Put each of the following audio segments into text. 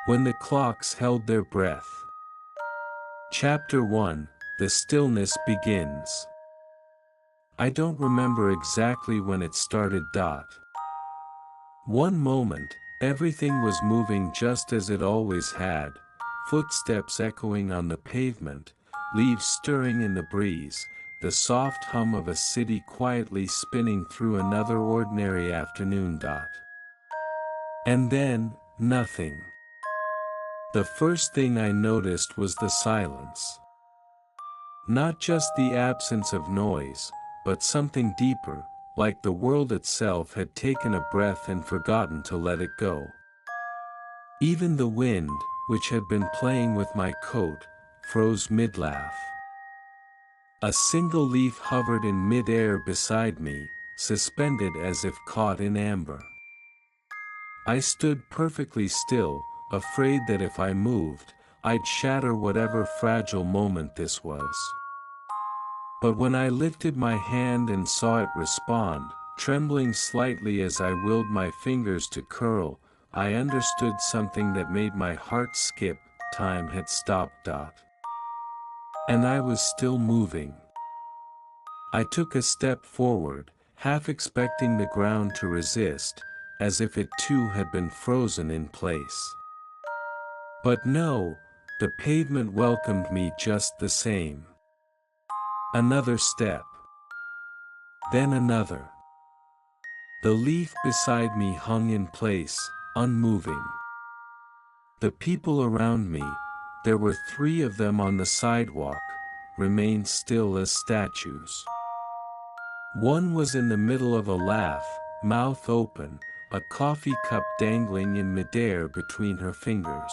When the clocks held their breath. Chapter 1, The Stillness Begins. I don't remember exactly when it started. One moment, everything was moving just as it always had, footsteps echoing on the pavement, leaves stirring in the breeze, the soft hum of a city quietly spinning through another ordinary afternoon. And then, nothing. The first thing I noticed was the silence. Not just the absence of noise, but something deeper, like the world itself had taken a breath and forgotten to let it go. Even the wind, which had been playing with my coat, froze mid-laugh. A single leaf hovered in mid-air beside me, suspended as if caught in amber. I stood perfectly still, afraid that if I moved, I'd shatter whatever fragile moment this was. But when I lifted my hand and saw it respond, trembling slightly as I willed my fingers to curl, I understood something that made my heart skip. Time had stopped. And I was still moving. I took a step forward, half expecting the ground to resist, as if it too had been frozen in place. But no, the pavement welcomed me just the same. Another step. Then another. The leaf beside me hung in place, unmoving. The people around me, there were 3 of them on the sidewalk, remained still as statues. One was in the middle of a laugh, mouth open, a coffee cup dangling in midair between her fingers.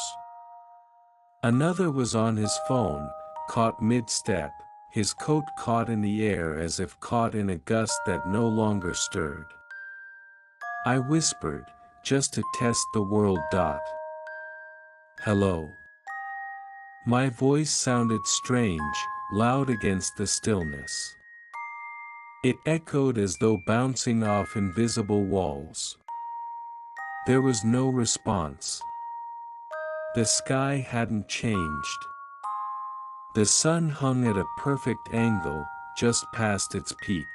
Another was on his phone, caught mid-step, his coat caught in the air as if caught in a gust that no longer stirred. I whispered, just to test the world. Hello. My voice sounded strange, loud against the stillness. It echoed as though bouncing off invisible walls. There was no response. The sky hadn't changed. The sun hung at a perfect angle, just past its peak.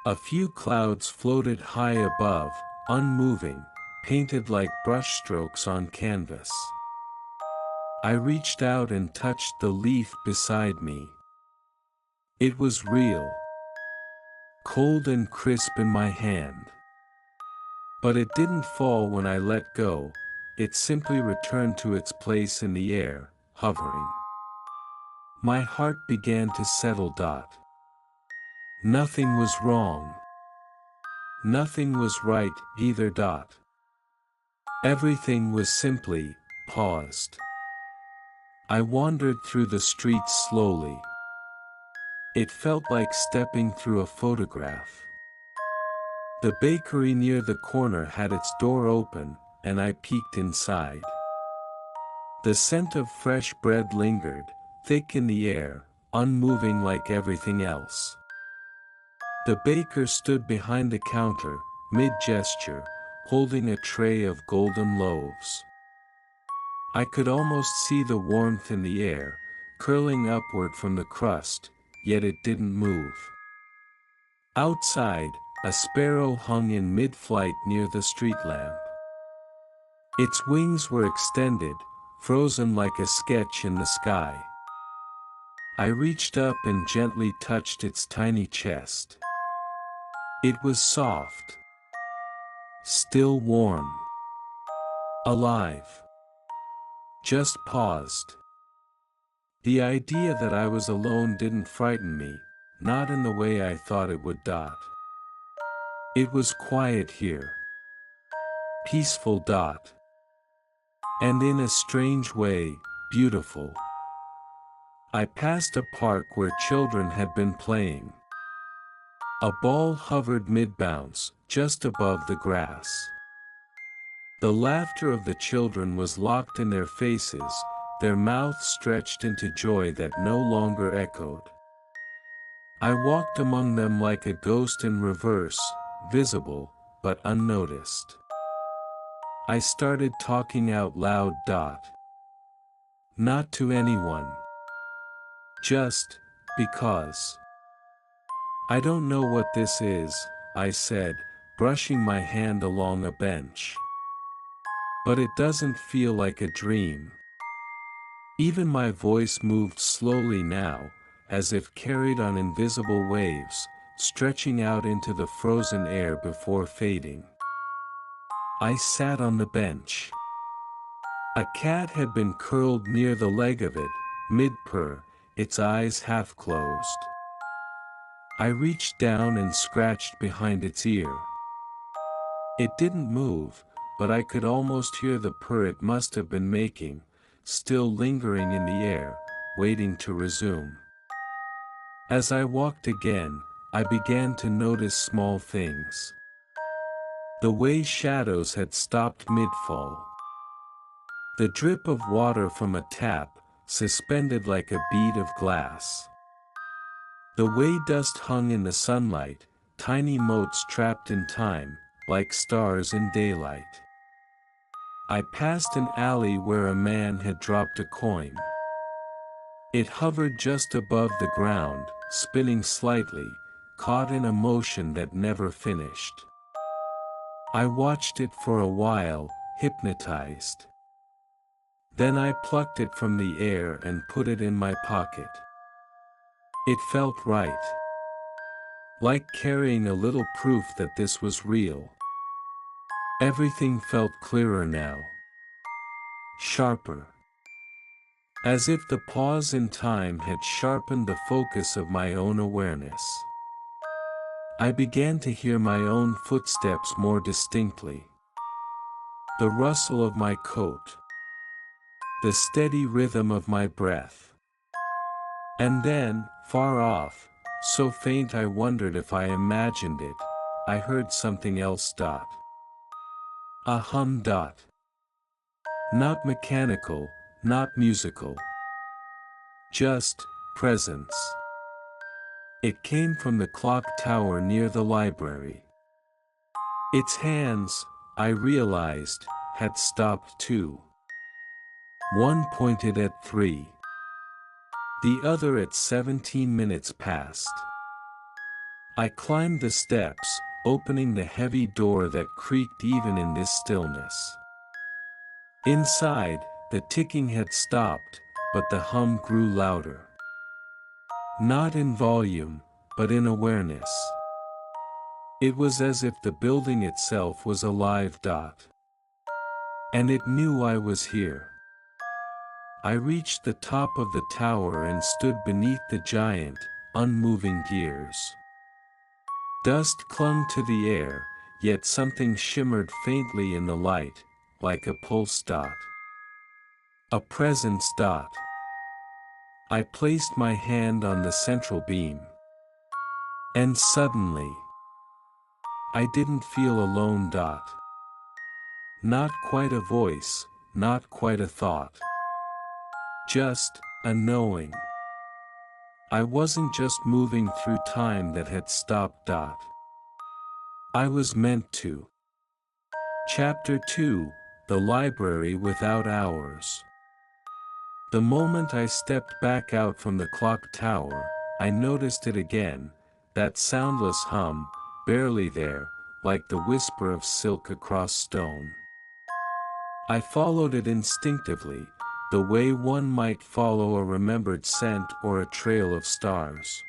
A few clouds floated high above, unmoving, painted like brushstrokes on canvas. I reached out and touched the leaf beside me. It was real. Cold and crisp in my hand. But it didn't fall when I let go, it simply returned to its place in the air, hovering. My heart began to settle. Nothing was wrong. Nothing was right either. Everything was simply paused. I wandered through the streets slowly. It felt like stepping through a photograph. The bakery near the corner had its door open, and I peeked inside. The scent of fresh bread lingered, thick in the air, unmoving like everything else. The baker stood behind the counter, mid-gesture, holding a tray of golden loaves. I could almost see the warmth in the air, curling upward from the crust, yet it didn't move. Outside, a sparrow hung in mid-flight near the street lamp. Its wings were extended, frozen like a sketch in the sky. I reached up and gently touched its tiny chest. It was soft. Still warm. Alive. Just paused. The idea that I was alone didn't frighten me, not in the way I thought it would. It was quiet here. Peaceful. And in a strange way, beautiful. I passed a park where children had been playing. A ball hovered mid-bounce, just above the grass. The laughter of the children was locked in their faces, their mouths stretched into joy that no longer echoed. I walked among them like a ghost in reverse, visible, but unnoticed. I started talking out loud. Not to anyone. Just because. I don't know what this is, I said, brushing my hand along a bench. But it doesn't feel like a dream. Even my voice moved slowly now, as if carried on invisible waves, stretching out into the frozen air before fading. I sat on the bench. A cat had been curled near the leg of it, mid-purr, its eyes half closed. I reached down and scratched behind its ear. It didn't move, but I could almost hear the purr it must have been making, still lingering in the air, waiting to resume. As I walked again, I began to notice small things. The way shadows had stopped mid-fall. The drip of water from a tap, suspended like a bead of glass. The way dust hung in the sunlight, tiny motes trapped in time, like stars in daylight. I passed an alley where a man had dropped a coin. It hovered just above the ground, spinning slightly, caught in a motion that never finished. I watched it for a while, hypnotized. Then I plucked it from the air and put it in my pocket. It felt right. Like carrying a little proof that this was real. Everything felt clearer now. Sharper. As if the pause in time had sharpened the focus of my own awareness. I began to hear my own footsteps more distinctly. The rustle of my coat. The steady rhythm of my breath. And then, far off, so faint I wondered if I imagined it, I heard something else. A hum. Not mechanical, not musical. Just presence. It came from the clock tower near the library. Its hands, I realized, had stopped too. One pointed at 3. The other at 17 minutes past. I climbed the steps, opening the heavy door that creaked even in this stillness. Inside, the ticking had stopped, but the hum grew louder. Not in volume, but in awareness. It was as if the building itself was alive. And it knew I was here. I reached the top of the tower and stood beneath the giant, unmoving gears. Dust clung to the air, yet something shimmered faintly in the light, like a pulse. A presence. I placed my hand on the central beam. And suddenly, I didn't feel alone. Not quite a voice, not quite a thought. Just a knowing. I wasn't just moving through time that had stopped. I was meant to. Chapter 2, The Library Without Hours. The moment I stepped back out from the clock tower, I noticed it again, that soundless hum, barely there, like the whisper of silk across stone. I followed it instinctively, the way one might follow a remembered scent or a trail of stars.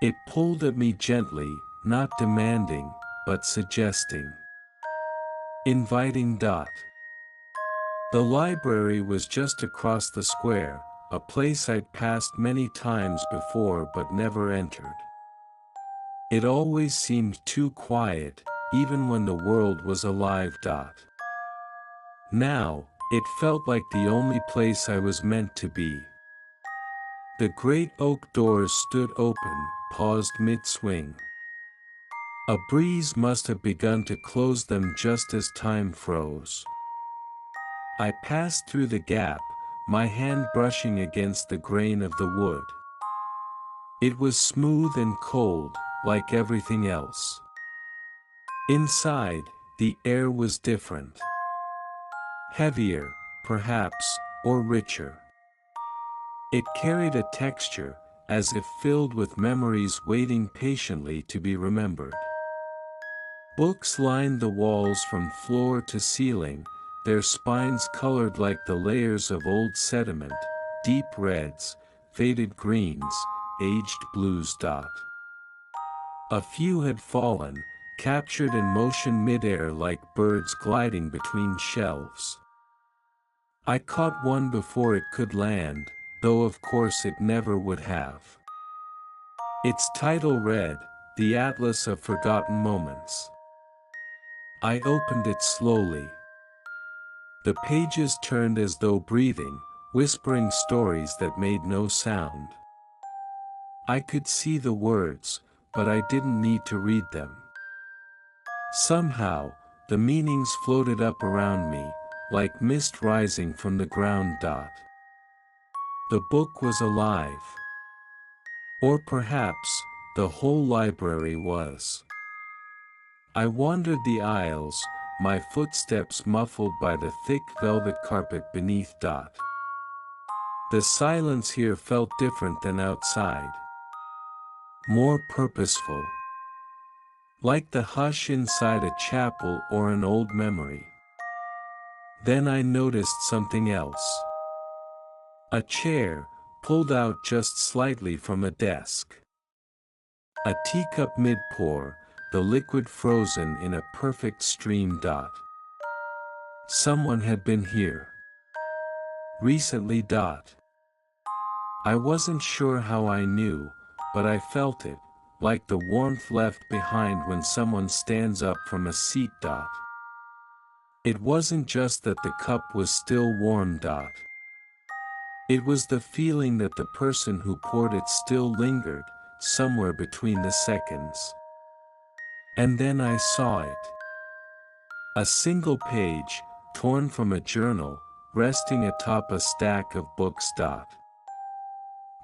It pulled at me gently, not demanding, but suggesting. Inviting. The library was just across the square, a place I'd passed many times before but never entered. It always seemed too quiet, even when the world was alive. Now, it felt like the only place I was meant to be. The great oak doors stood open, paused mid-swing. A breeze must have begun to close them just as time froze. I passed through the gap, my hand brushing against the grain of the wood. It was smooth and cold, like everything else. Inside, the air was different. heavier, perhaps, or richer. It carried a texture, as if filled with memories waiting patiently to be remembered. Books lined the walls from floor to ceiling, their spines colored like the layers of old sediment, deep reds, faded greens, aged blues. A few had fallen, captured in motion midair like birds gliding between shelves. I caught one before it could land, though of course it never would have. Its title read, The Atlas of Forgotten Moments. I opened it slowly. The pages turned as though breathing, whispering stories that made no sound. I could see the words, but I didn't need to read them. Somehow, the meanings floated up around me, like mist rising from the ground. The book was alive. Or perhaps, the whole library was. I wandered the aisles, my footsteps muffled by the thick velvet carpet beneath. The silence here felt different than outside. More purposeful. Like the hush inside a chapel or an old memory. Then I noticed something else. A chair, pulled out just slightly from a desk. A teacup mid-pour, the liquid frozen in a perfect stream. Someone had been here. Recently. I wasn't sure how I knew, but I felt it, like the warmth left behind when someone stands up from a seat. It wasn't just that the cup was still warm. It was the feeling that the person who poured it still lingered, somewhere between the seconds. And then I saw it. A single page, torn from a journal, resting atop a stack of books.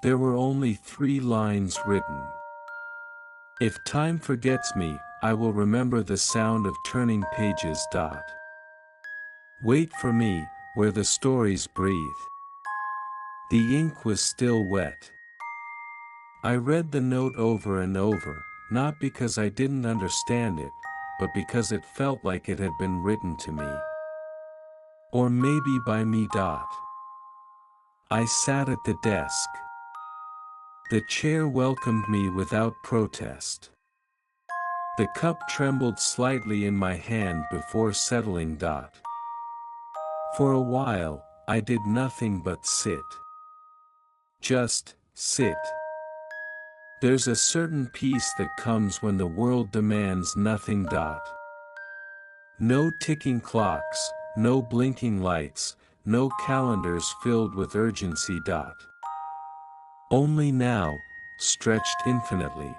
There were only 3 lines written. If time forgets me, I will remember the sound of turning pages. Wait for me, where the stories breathe. The ink was still wet. I read the note over and over, not because I didn't understand it, but because it felt like it had been written to me. Or maybe by me. I sat at the desk. The chair welcomed me without protest. The cup trembled slightly in my hand before settling. For a while, I did nothing but sit. Just sit. There's a certain peace that comes when the world demands nothing. No ticking clocks, no blinking lights, no calendars filled with urgency. Only now, stretched infinitely.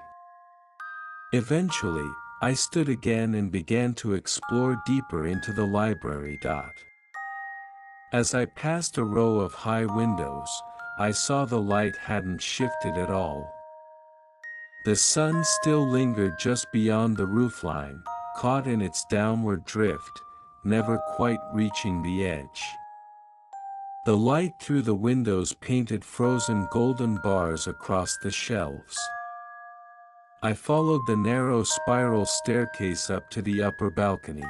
Eventually, I stood again and began to explore deeper into the library. As I passed a row of high windows, I saw the light hadn't shifted at all. The sun still lingered just beyond the roofline, caught in its downward drift, never quite reaching the edge. The light through the windows painted frozen golden bars across the shelves. I followed the narrow spiral staircase up to the upper balcony.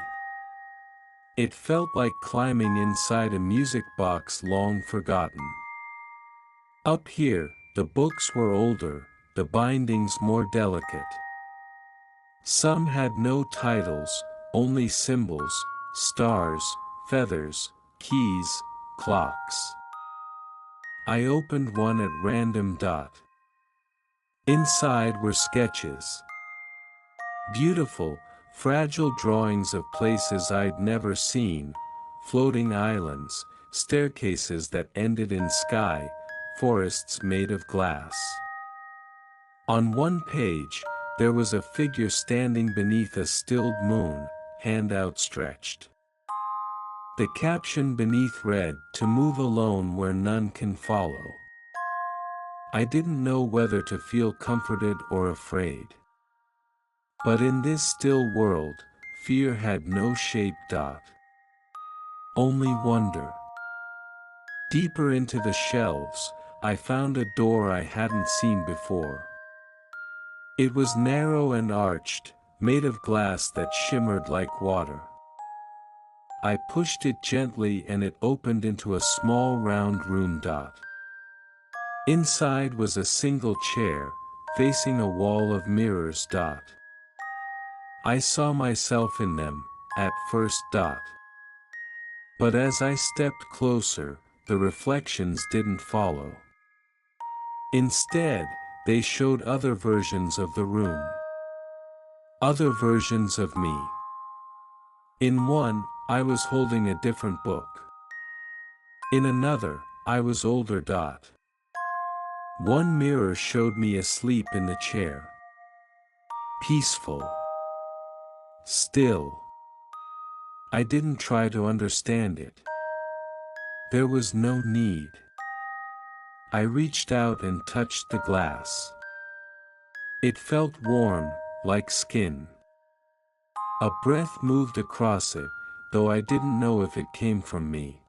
It felt like climbing inside a music box long forgotten. Up here, the books were older, the bindings more delicate. Some had no titles, only symbols, stars, feathers, keys, clocks. I opened one at random. Inside were sketches. Beautiful, fragile drawings of places I'd never seen, floating islands, staircases that ended in sky, forests made of glass. On one page, there was a figure standing beneath a stilled moon, hand outstretched. The caption beneath read, "To move alone where none can follow." I didn't know whether to feel comforted or afraid. But in this still world, fear had no shape. only wonder. Deeper into the shelves, I found a door I hadn't seen before. It was narrow and arched, made of glass that shimmered like water. I pushed it gently and it opened into a small round room. Inside was a single chair, facing a wall of mirrors. I saw myself in them, at first. But as I stepped closer, the reflections didn't follow. Instead, they showed other versions of the room. Other versions of me. In one, I was holding a different book. In another, I was older. One mirror showed me asleep in the chair. Peaceful. Still. I didn't try to understand it. There was no need. I reached out and touched the glass. It felt warm, like skin. A breath moved across it, though I didn't know if it came from me.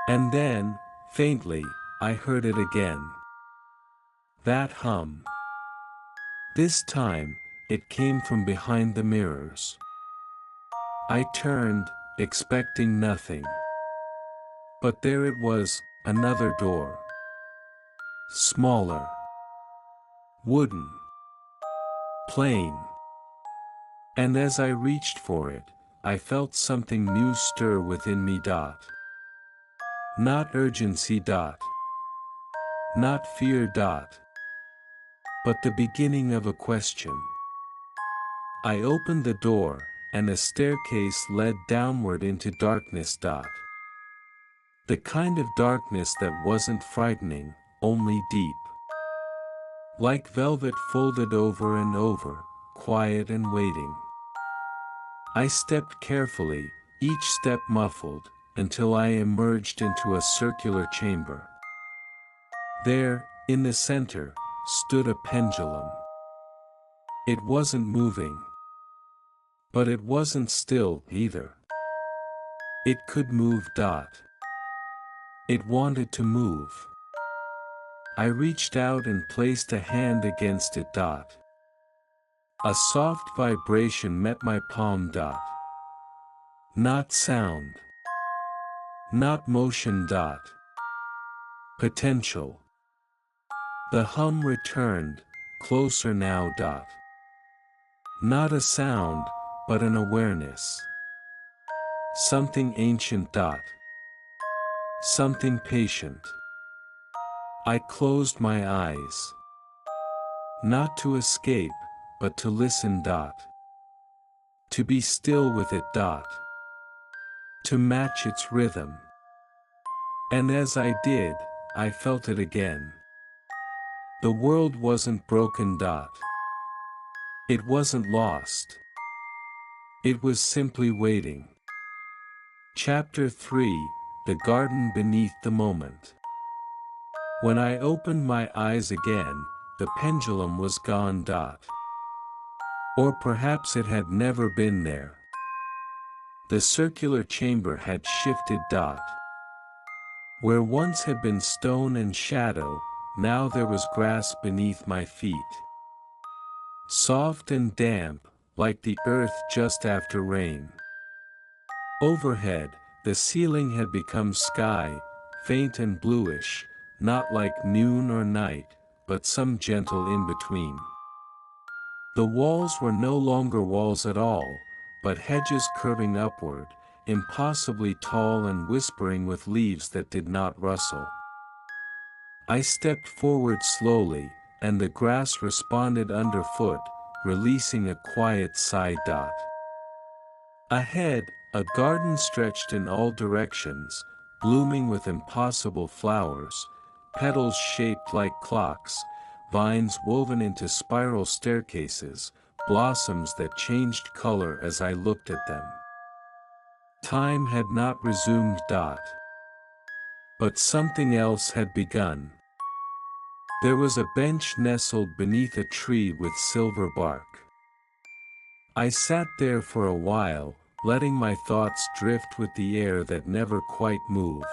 And then, faintly, I heard it again. That hum. This time, it came from behind the mirrors. I turned, expecting nothing. But there it was, another door. Smaller. Wooden. Plain. And as I reached for it, I felt something new stir within me. Not urgency. Not fear. But the beginning of a question. I opened the door, and a staircase led downward into darkness. The kind of darkness that wasn't frightening, only deep. Like velvet folded over and over, quiet and waiting. I stepped carefully, each step muffled, until I emerged into a circular chamber. There, in the center, stood a pendulum. It wasn't moving. But it wasn't still, either. It could move. It wanted to move. I reached out and placed a hand against it. A soft vibration met my palm. Not sound. Not motion. Potential. The hum returned, closer now. Not a sound, but an awareness. Something ancient. Something patient. I closed my eyes. Not to escape, but to listen. To be still with it. To match its rhythm. And as I did, I felt it again. The world wasn't broken. It wasn't lost. It was simply waiting. Chapter 3, The Garden Beneath the Moment. When I opened my eyes again, the pendulum was gone. Or perhaps it had never been there. The circular chamber had shifted. Where once had been stone and shadow, now there was grass beneath my feet. Soft and damp, like the earth just after rain. Overhead, the ceiling had become sky, faint and bluish, not like noon or night, but some gentle in-between. The walls were no longer walls at all, but hedges curving upward, impossibly tall and whispering with leaves that did not rustle. I stepped forward slowly, and the grass responded underfoot, releasing a quiet sigh. Ahead, a garden stretched in all directions, blooming with impossible flowers, petals shaped like clocks, vines woven into spiral staircases, blossoms that changed color as I looked at them. Time had not resumed. But something else had begun. There was a bench nestled beneath a tree with silver bark. I sat there for a while, letting my thoughts drift with the air that never quite moved.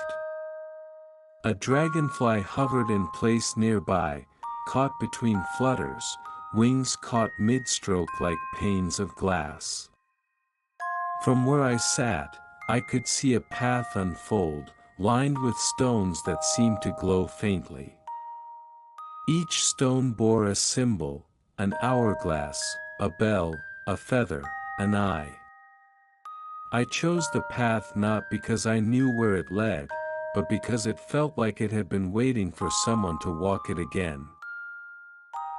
A dragonfly hovered in place nearby, caught between flutters, wings caught mid-stroke like panes of glass. From where I sat, I could see a path unfold, lined with stones that seemed to glow faintly. Each stone bore a symbol, an hourglass, a bell, a feather, an eye. I chose the path not because I knew where it led, but because it felt like it had been waiting for someone to walk it again.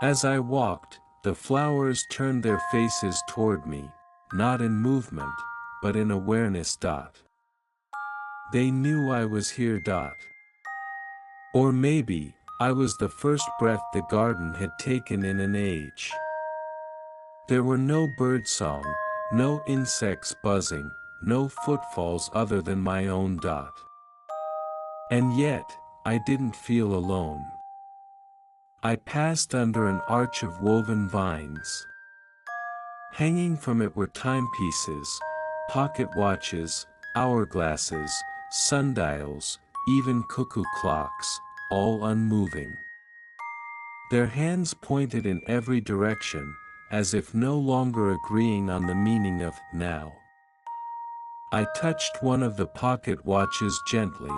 As I walked, the flowers turned their faces toward me, not in movement, but in awareness. They knew I was here. Or maybe, I was the first breath the garden had taken in an age. There were no birdsong, no insects buzzing, no footfalls other than my own. And yet, I didn't feel alone. I passed under an arch of woven vines. Hanging from it were timepieces, pocket watches, hourglasses, sundials, even cuckoo clocks, all unmoving. Their hands pointed in every direction, as if no longer agreeing on the meaning of now. I touched one of the pocket watches gently.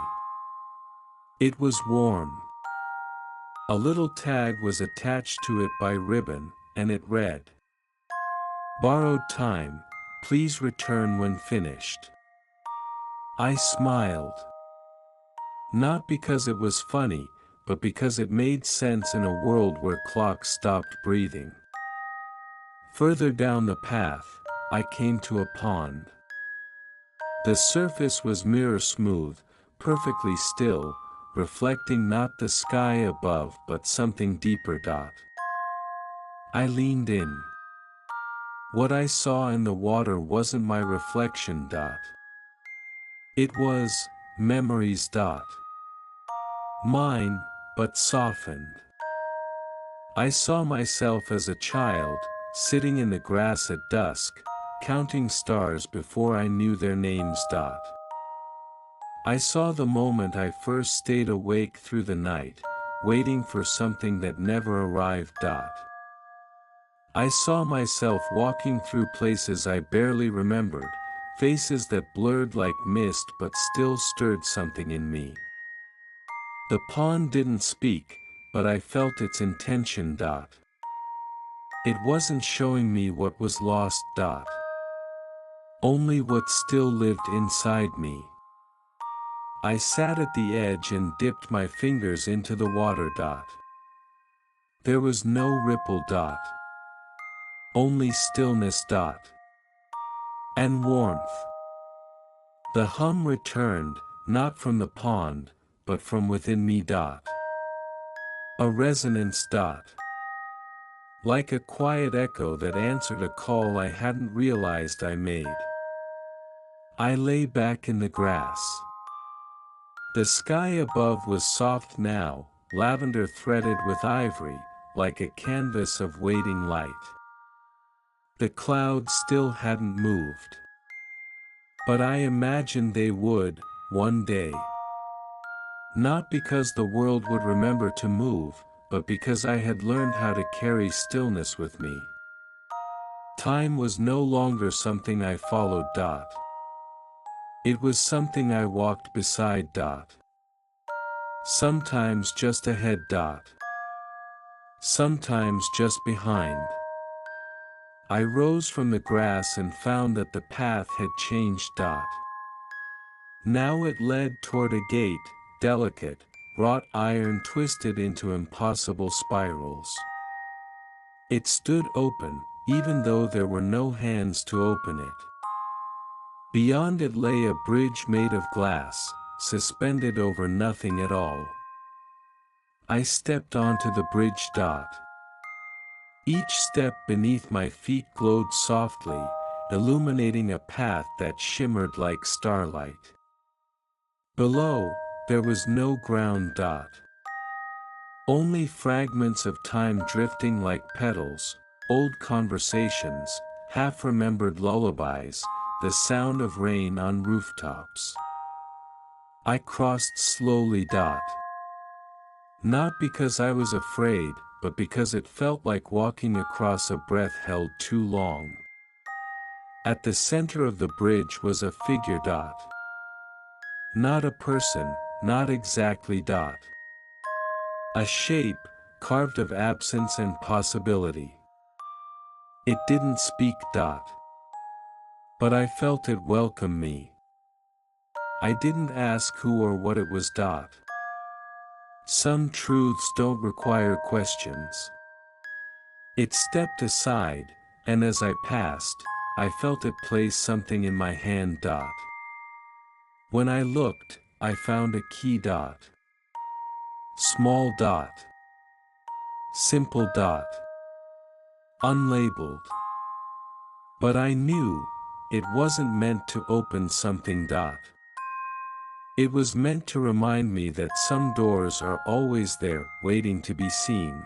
It was warm. A little tag was attached to it by ribbon, and it read, "Borrowed time, please return when finished." I smiled. Not because it was funny, but because it made sense in a world where clocks stopped breathing. Further down the path, I came to a pond. The surface was mirror smooth, perfectly still, reflecting not the sky above but something deeper. I leaned in. What I saw in the water wasn't my reflection. It was memories. Mine, but softened. I saw myself as a child, sitting in the grass at dusk, counting stars before I knew their names. I saw the moment I first stayed awake through the night, waiting for something that never arrived. I saw myself walking through places I barely remembered, faces that blurred like mist but still stirred something in me. The pond didn't speak, but I felt its intention. It wasn't showing me what was lost. Only what still lived inside me. I sat at the edge and dipped my fingers into the water. There was no ripple. Only stillness. And warmth. The hum returned, not from the pond, but from within me. A resonance. Like a quiet echo that answered a call I hadn't realized I made. I lay back in the grass. The sky above was soft now, lavender threaded with ivory, like a canvas of waiting light. The clouds still hadn't moved. But I imagined they would, one day. Not because the world would remember to move, but because I had learned how to carry stillness with me. Time was no longer something I followed. It was something I walked beside. Sometimes just ahead. Sometimes just behind. I rose from the grass and found that the path had changed. Now it led toward a gate, delicate, wrought iron twisted into impossible spirals. It stood open, even though there were no hands to open it. Beyond it lay a bridge made of glass, suspended over nothing at all. I stepped onto the bridge. Each step beneath my feet glowed softly, illuminating a path that shimmered like starlight. Below, there was no ground. Only fragments of time drifting like petals, old conversations, half-remembered lullabies, the sound of rain on rooftops. I crossed slowly. Not because I was afraid, but because it felt like walking across a breath held too long. At the center of the bridge was a figure. Not a person, not exactly. A shape, carved of absence and possibility. It didn't speak. But I felt it welcome me. I didn't ask who or what it was. Some truths don't require questions. It stepped aside, and as I passed, I felt it place something in my hand. When I looked, I found a key. Small. Simple. Unlabeled. But I knew, it wasn't meant to open something. It was meant to remind me that some doors are always there, waiting to be seen.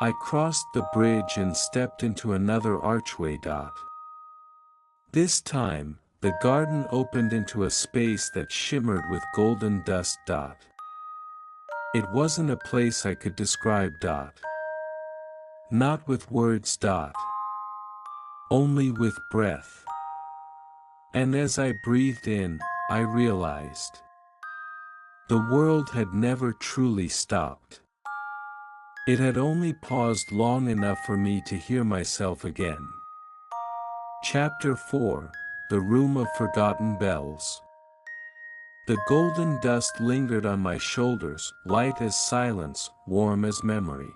I crossed the bridge and stepped into another archway. This time, the garden opened into a space that shimmered with golden dust. It wasn't a place I could describe. Not with words. Only with breath. And as I breathed in, I realized the world had never truly stopped. It had only paused long enough for me to hear myself again. Chapter 4: The Room of Forgotten Bells. The golden dust lingered on my shoulders, light as silence, warm as memory.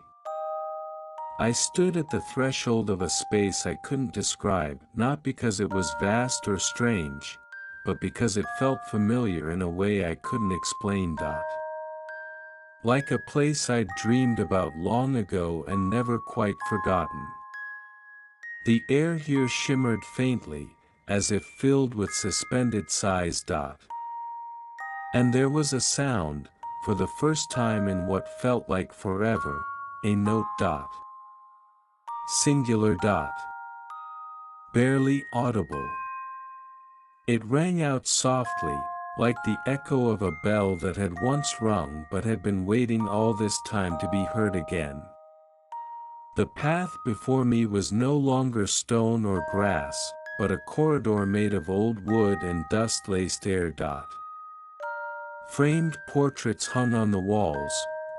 I stood at the threshold of a space I couldn't describe, not because it was vast or strange, but because it felt familiar in a way I couldn't explain. Like a place I'd dreamed about long ago and never quite forgotten. The air here shimmered faintly, as if filled with suspended sighs. And there was a sound, for the first time in what felt like forever, a note. Singular. Barely audible. It rang out softly, like the echo of a bell that had once rung but had been waiting all this time to be heard again. The path before me was no longer stone or grass, but a corridor made of old wood and dust-laced air. Framed portraits hung on the walls,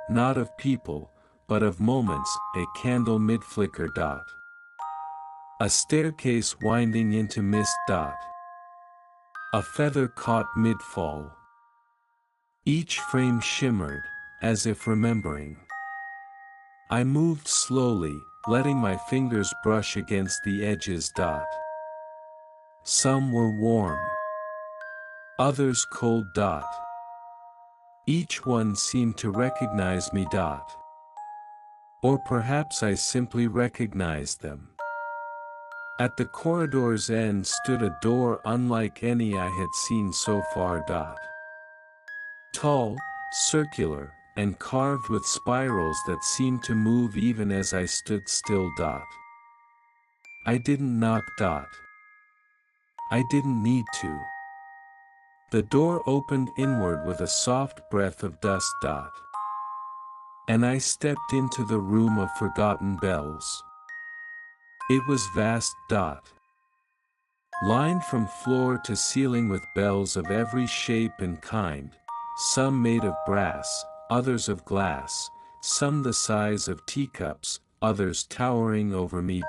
not of people, but of moments, a candle mid-flicker. A staircase winding into mist. A feather caught mid-fall. Each frame shimmered, as if remembering. I moved slowly, letting my fingers brush against the edges. Some were warm. Others cold. Each one seemed to recognize me. Or perhaps I simply recognized them. At the corridor's end stood a door unlike any I had seen so far. Tall, circular, and carved with spirals that seemed to move even as I stood still. I didn't knock. I didn't need to. The door opened inward with a soft breath of dust. And I stepped into the room of forgotten bells. It was vast. Lined from floor to ceiling with bells of every shape and kind, some made of brass, others of glass, some the size of teacups, others towering over me.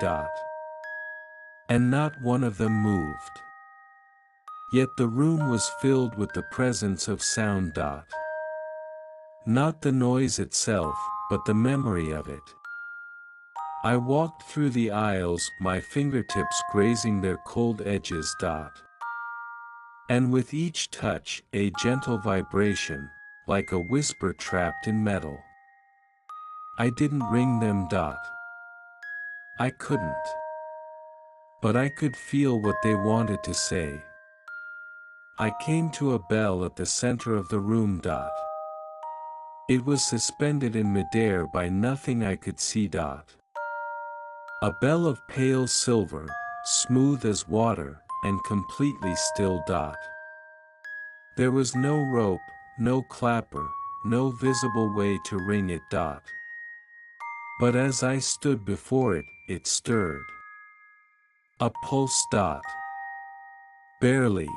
And not one of them moved. Yet the room was filled with the presence of sound. Not the noise itself, but the memory of it. I walked through the aisles, my fingertips grazing their cold edges. And with each touch, a gentle vibration, like a whisper trapped in metal. I didn't ring them. I couldn't. But I could feel what they wanted to say. I came to a bell at the center of the room. It was suspended in midair by nothing I could see. A bell of pale silver, smooth as water, and completely still. There was no rope, no clapper, no visible way to ring it. But as I stood before it, it stirred. A pulse. Barely.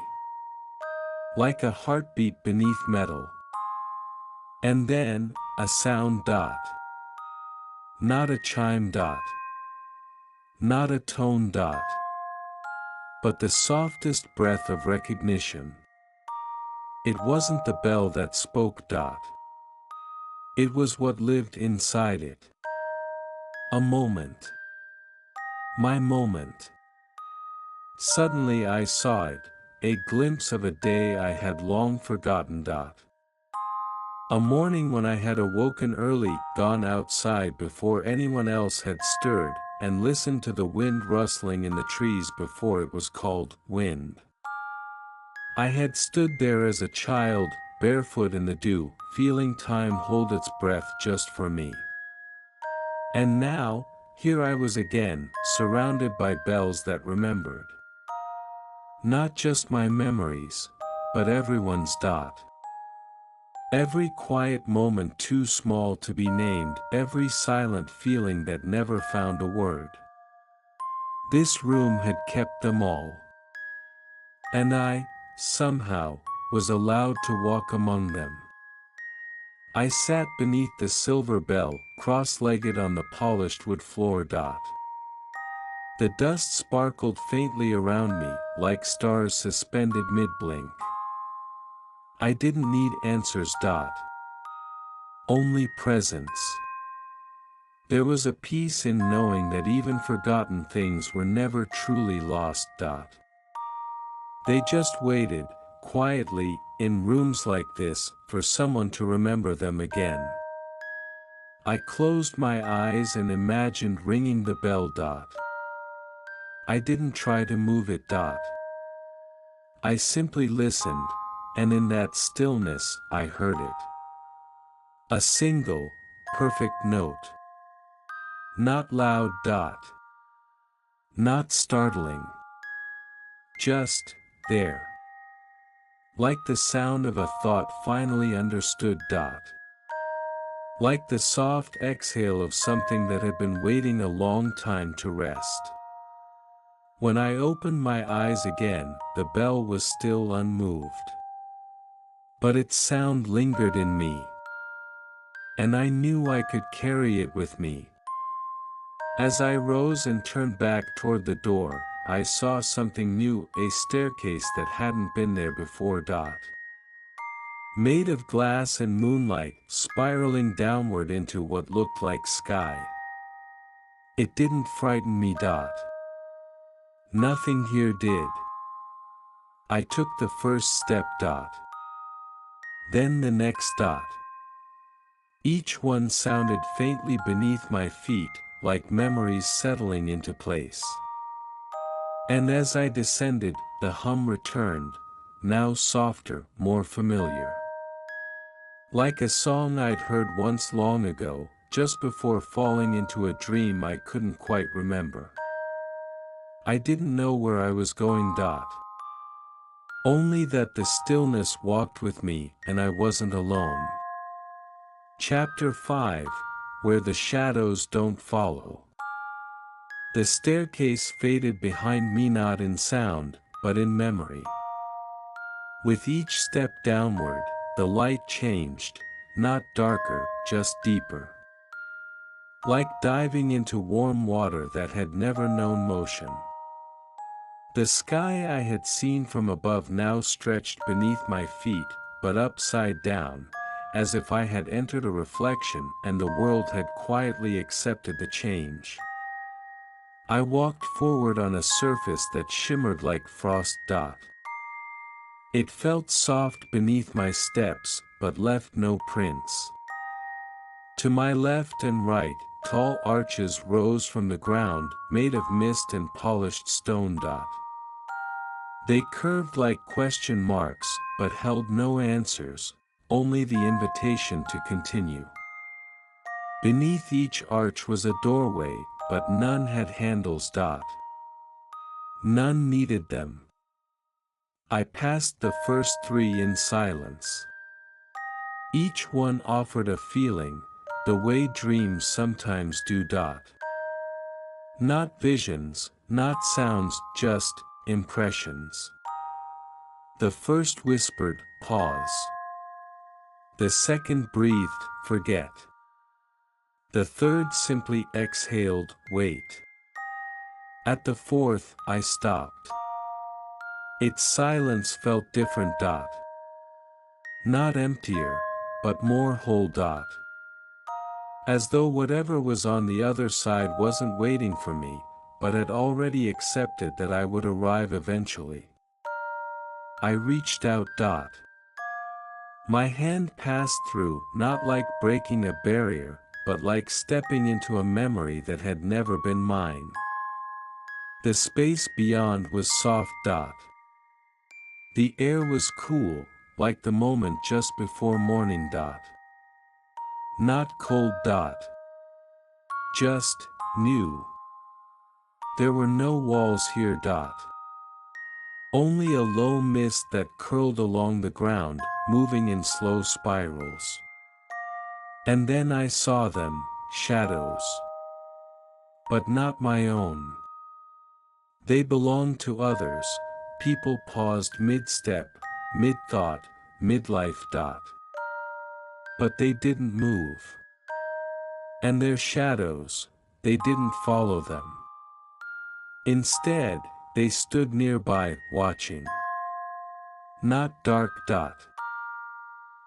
Like a heartbeat beneath metal. And then, a sound. Not a chime. Not a tone. But the softest breath of recognition. It wasn't the bell that spoke. It was what lived inside it. A moment. My moment. Suddenly I saw it, a glimpse of a day I had long forgotten. A morning when I had awoken early, gone outside before anyone else had stirred, and listened to the wind rustling in the trees before it was called wind. I had stood there as a child, barefoot in the dew, feeling time hold its breath just for me. And now, here I was again, surrounded by bells that remembered. Not just my memories, but everyone's. Every quiet moment too small to be named, every silent feeling that never found a word. This room had kept them all. And I, somehow, was allowed to walk among them. I sat beneath the silver bell, cross-legged on the polished wood floor. The dust sparkled faintly around me, like stars suspended mid-blink. I didn't need answers. Only presence. There was a peace in knowing that even forgotten things were never truly lost. They just waited, quietly, in rooms like this, for someone to remember them again. I closed my eyes and imagined ringing the bell. I didn't try to move it. I simply listened, and in that stillness, I heard it. A single, perfect note. Not loud. Not startling. Just, there. Like the sound of a thought finally understood. Like the soft exhale of something that had been waiting a long time to rest. When I opened my eyes again, the bell was still unmoved. But its sound lingered in me. And I knew I could carry it with me. As I rose and turned back toward the door, I saw something new, a staircase that hadn't been there before. Made of glass and moonlight, spiraling downward into what looked like sky. It didn't frighten me. Nothing here did. I took the first step. Then the next. Each one sounded faintly beneath my feet, like memories settling into place. And as I descended, the hum returned, now softer, more familiar. Like a song I'd heard once long ago, just before falling into a dream I couldn't quite remember. I didn't know where I was going. Only that the stillness walked with me, and I wasn't alone. Chapter 5, Where the Shadows Don't Follow. The staircase faded behind me, not in sound, but in memory. With each step downward, the light changed, not darker, just deeper. Like diving into warm water that had never known motion. The sky I had seen from above now stretched beneath my feet, but upside down, as if I had entered a reflection and the world had quietly accepted the change. I walked forward on a surface that shimmered like frost. It felt soft beneath my steps, but left no prints. To my left and right, tall arches rose from the ground, made of mist and polished stone. They curved like question marks, but held no answers, only the invitation to continue. Beneath each arch was a doorway, but none had handles. None needed them. I passed the first three in silence. Each one offered a feeling, the way dreams sometimes do. Not visions, not sounds, just impressions. The first whispered, pause. The second breathed, forget. The third simply exhaled, wait. At the fourth, I stopped. Its silence felt different. Not emptier, but more whole. As though whatever was on the other side wasn't waiting for me, but had already accepted that I would arrive eventually. I reached out. My hand passed through, not like breaking a barrier, but like stepping into a memory that had never been mine. The space beyond was soft. The air was cool, like the moment just before morning. Not cold. Just new. There were no walls here. Only a low mist that curled along the ground, moving in slow spirals. And then I saw them, shadows. But not my own. They belonged to others. People paused mid-step, mid-thought, mid-life. But they didn't move. And their shadows, they didn't follow them. Instead, they stood nearby, watching. Not dark.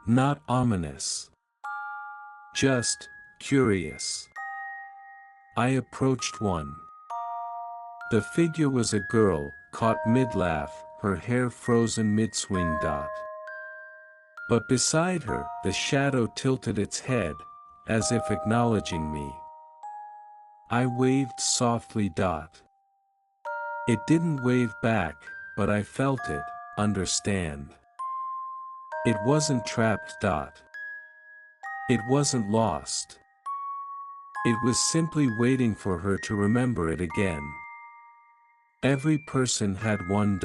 Not ominous. Just curious. I approached one. The figure was a girl, caught mid-laugh, her hair frozen mid-swing. But beside her, the shadow tilted its head, as if acknowledging me. I waved softly. It didn't wave back, but I felt it, understand. It wasn't trapped. It wasn't lost. It was simply waiting for her to remember it again. Every person had one.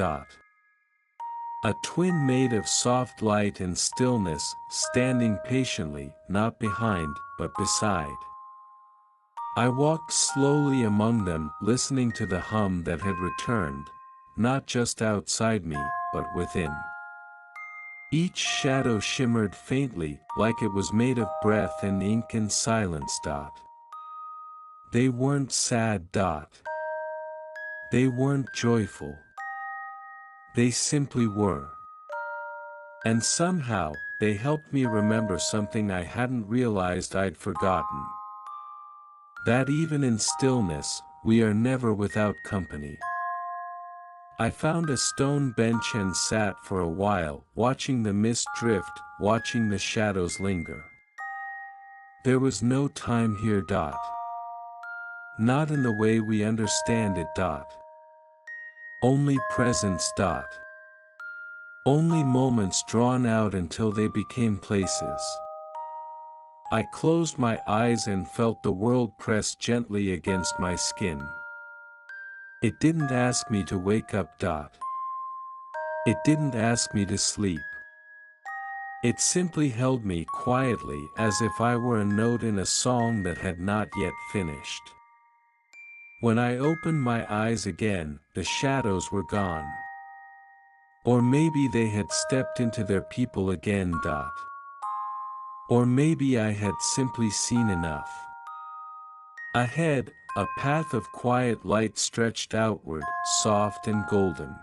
A twin made of soft light and stillness, standing patiently, not behind, but beside. I walked slowly among them, listening to the hum that had returned, not just outside me, but within. Each shadow shimmered faintly, like it was made of breath and ink and silence. They weren't sad. They weren't joyful. They simply were. And somehow, they helped me remember something I hadn't realized I'd forgotten. That even in stillness, we are never without company. I found a stone bench and sat for a while, watching the mist drift, watching the shadows linger. There was no time here. Not in the way we understand it. Only presence. Only moments drawn out until they became places. I closed my eyes and felt the world press gently against my skin. It didn't ask me to wake up. It didn't ask me to sleep. It simply held me quietly, as if I were a note in a song that had not yet finished. When I opened my eyes again, the shadows were gone. Or maybe they had stepped into their people again. Or maybe I had simply seen enough. Ahead, a path of quiet light stretched outward, soft and golden.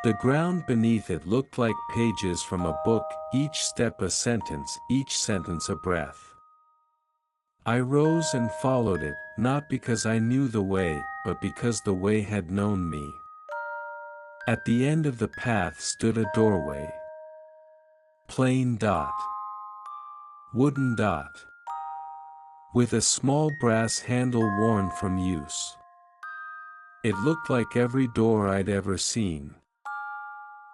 The ground beneath it looked like pages from a book, each step a sentence, each sentence a breath. I rose and followed it, not because I knew the way, but because the way had known me. At the end of the path stood a doorway. Plain. Wooden. With a small brass handle worn from use. It looked like every door I'd ever seen.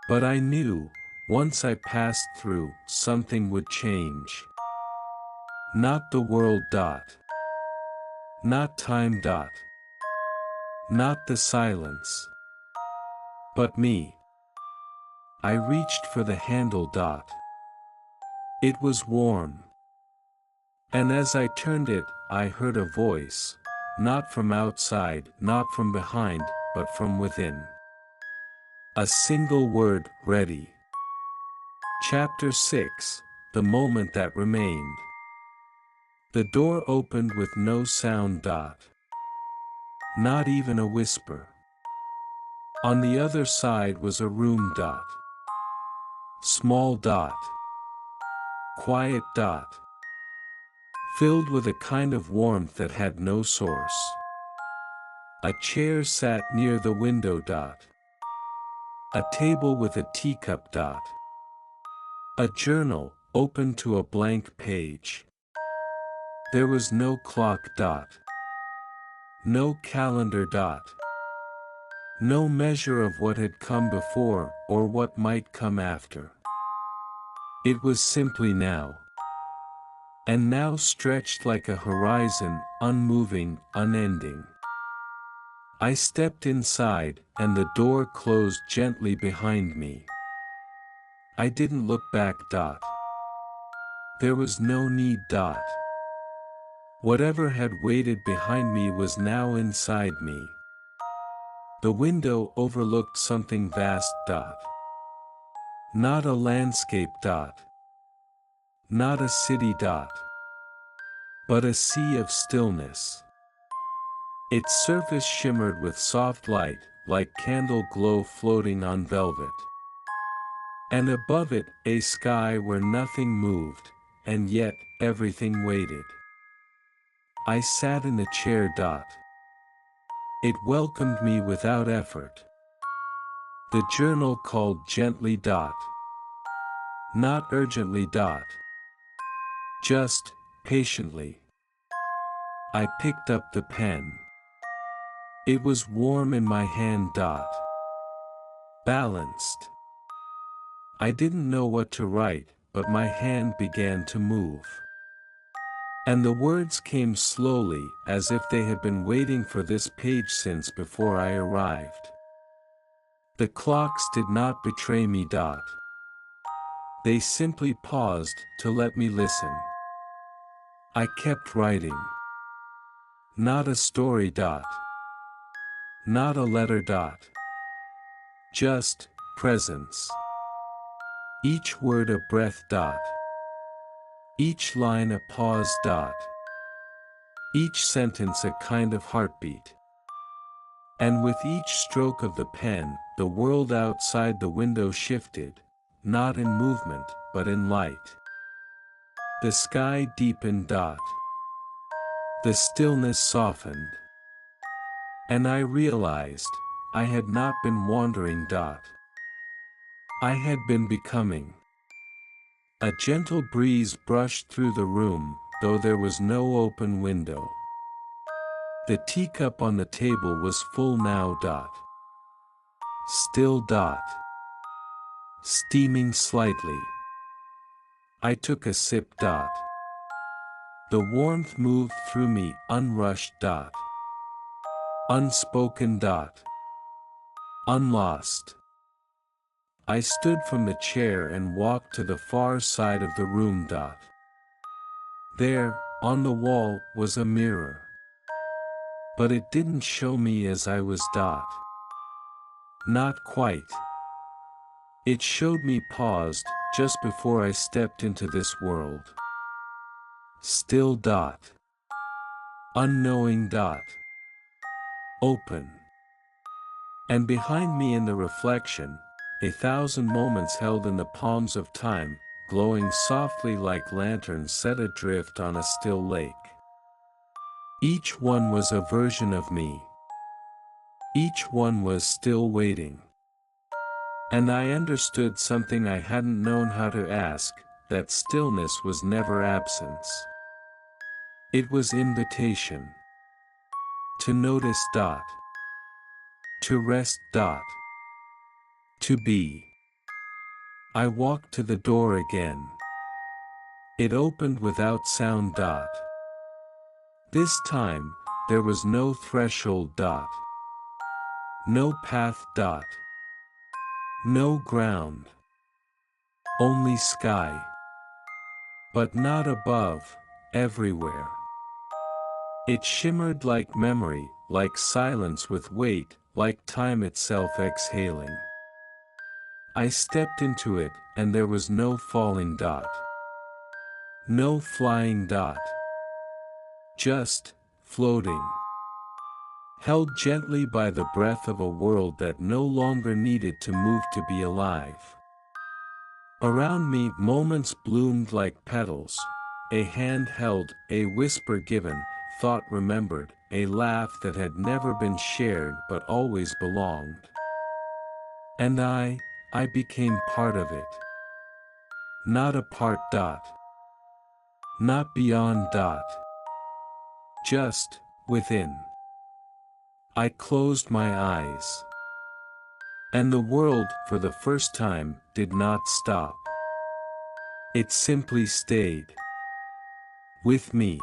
But I knew, once I passed through, something would change. Not the world. Not time. Not the silence. But me. I reached for the handle. It was warm. And as I turned it, I heard a voice, not from outside, not from behind, but from within. A single word, ready. Chapter 6, The Moment That Remained. The door opened with no sound. Not even a whisper. On the other side was a room. Small. Quiet. Filled with a kind of warmth that had no source. A chair sat near the window. A table with a teacup. A journal, open to a blank page. There was no clock. No calendar. No measure of what had come before, or what might come after. It was simply now. And now stretched like a horizon, unmoving, unending. I stepped inside, and the door closed gently behind me. I didn't look back. There was no need. Whatever had waited behind me was now inside me. The window overlooked something vast. Not a landscape. Not a city. But a sea of stillness. Its surface shimmered with soft light, like candle glow floating on velvet. And above it, a sky where nothing moved, and yet everything waited. I sat in a chair. It welcomed me without effort. The journal called gently. Not urgently. Just, patiently. I picked up the pen. It was warm in my hand. Balanced. I didn't know what to write, but my hand began to move. And the words came slowly, as if they had been waiting for this page since before I arrived. The clocks did not betray me. They simply paused to let me listen. I kept writing. Not a story. Not a letter. Just presence. Each word a breath. Each line a pause. Each sentence a kind of heartbeat. And with each stroke of the pen, the world outside the window shifted, not in movement, but in light. The sky deepened. The stillness softened. And I realized, I had not been wandering. I had been becoming. A gentle breeze brushed through the room, though there was no open window. The teacup on the table was full now. Still. Steaming slightly. I took a sip. The warmth moved through me, unrushed. Unspoken. Unlost. I stood from the chair and walked to the far side of the room. There, on the wall, was a mirror. But it didn't show me as I was. Not quite. It showed me paused, just before I stepped into this world. Still. Unknowing. Open. And behind me in the reflection, 1,000 moments held in the palms of time, glowing softly like lanterns set adrift on a still lake. Each one was a version of me. Each one was still waiting. And I understood something I hadn't known how to ask, that stillness was never absence. It was invitation. To notice. To rest. To be. I walked to the door again. It opened without sound. This time, there was no threshold. No path. No ground. Only sky. But not above, everywhere. It shimmered like memory, like silence with weight, like time itself exhaling. I stepped into it, and there was no falling dot. No flying dot. Just, floating. Held gently by the breath of a world that no longer needed to move to be alive. Around me moments bloomed like petals, a hand held, a whisper given, thought remembered, a laugh that had never been shared but always belonged. And I became part of it. Not a part dot. Not beyond dot. Just, within. I closed my eyes. And the world, for the first time, did not stop. It simply stayed. With me.